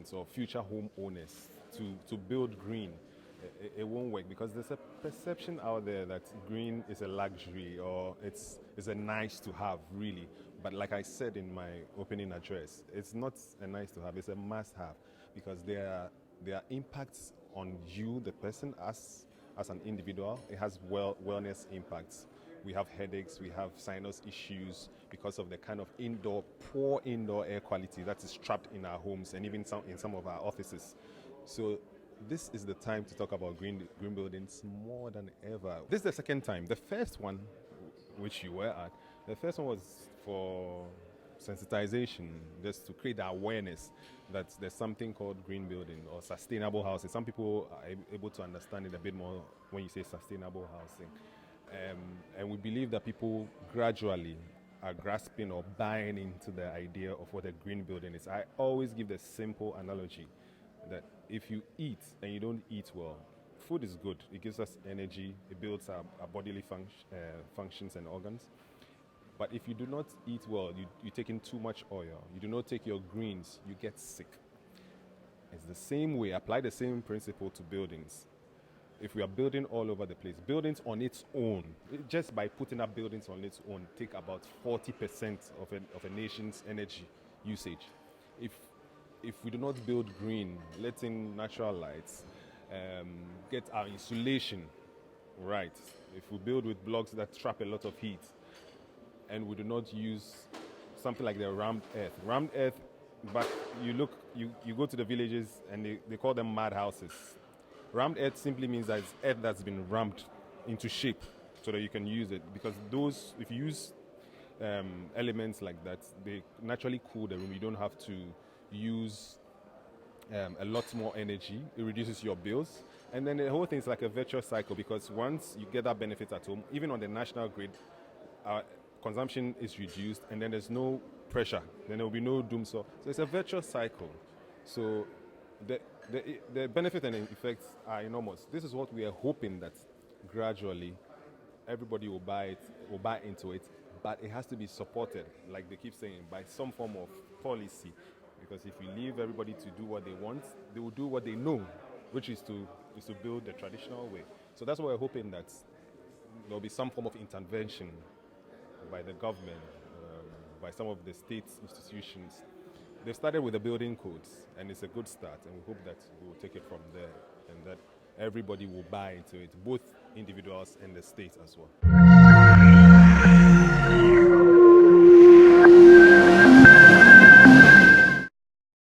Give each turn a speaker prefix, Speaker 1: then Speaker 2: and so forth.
Speaker 1: residents or future homeowners to build green, it won't work, because there's a perception out there that green is a luxury or it's a nice to have, really. But like I said in my opening address, it's not a nice to have, it's a must have, because there are impacts on you, the person, as an individual. It has wellness impacts. We have headaches, we have sinus issues because of the kind of poor indoor air quality that is trapped in our homes and even in some of our offices. So this is the time to talk about green buildings more than ever. This is the second time. The first one, which you were at, the first one was for sensitization, just to create the awareness that there's something called green building or sustainable housing. Some people are able to understand it a bit more when you say sustainable housing. And we believe that people gradually are grasping or buying into the idea of what a green building is. I always give the simple analogy that if you eat and you don't eat well, food is good. It gives us energy. It builds our bodily functions and organs. But if you do not eat well, you take in too much oil, you do not take your greens, you get sick. It's the same way. Apply the same principle to buildings. If we are building all over the place, buildings on its own, just by putting up buildings on its own, take about 40% of a nation's energy usage. If we do not build green, let in natural lights, get our insulation right, if we build with blocks that trap a lot of heat, and we do not use something like the rammed earth, but you go to the villages and they call them mud houses. Rammed earth simply means that it's earth that's been rammed into shape so that you can use it, because if you use elements like that, they naturally cool the room. You don't have to use a lot more energy. It reduces your bills, and then the whole thing is like a virtuous cycle, because once you get that benefit at home, even on the national grid, our consumption is reduced, and then there's no pressure. Then there will be no doom. So it's a virtuous cycle. So the benefit and effects are enormous. This is what we are hoping, that gradually everybody will buy into it, but it has to be supported, like they keep saying, by some form of policy. Because if you leave everybody to do what they want, they will do what they know, which is to build the traditional way. So that's why we're hoping that there will be some form of intervention by the government, by some of the state institutions. They've started with the building codes, and it's a good start, and we hope that we will take it from there, and that everybody will buy into it, both individuals and the state as well.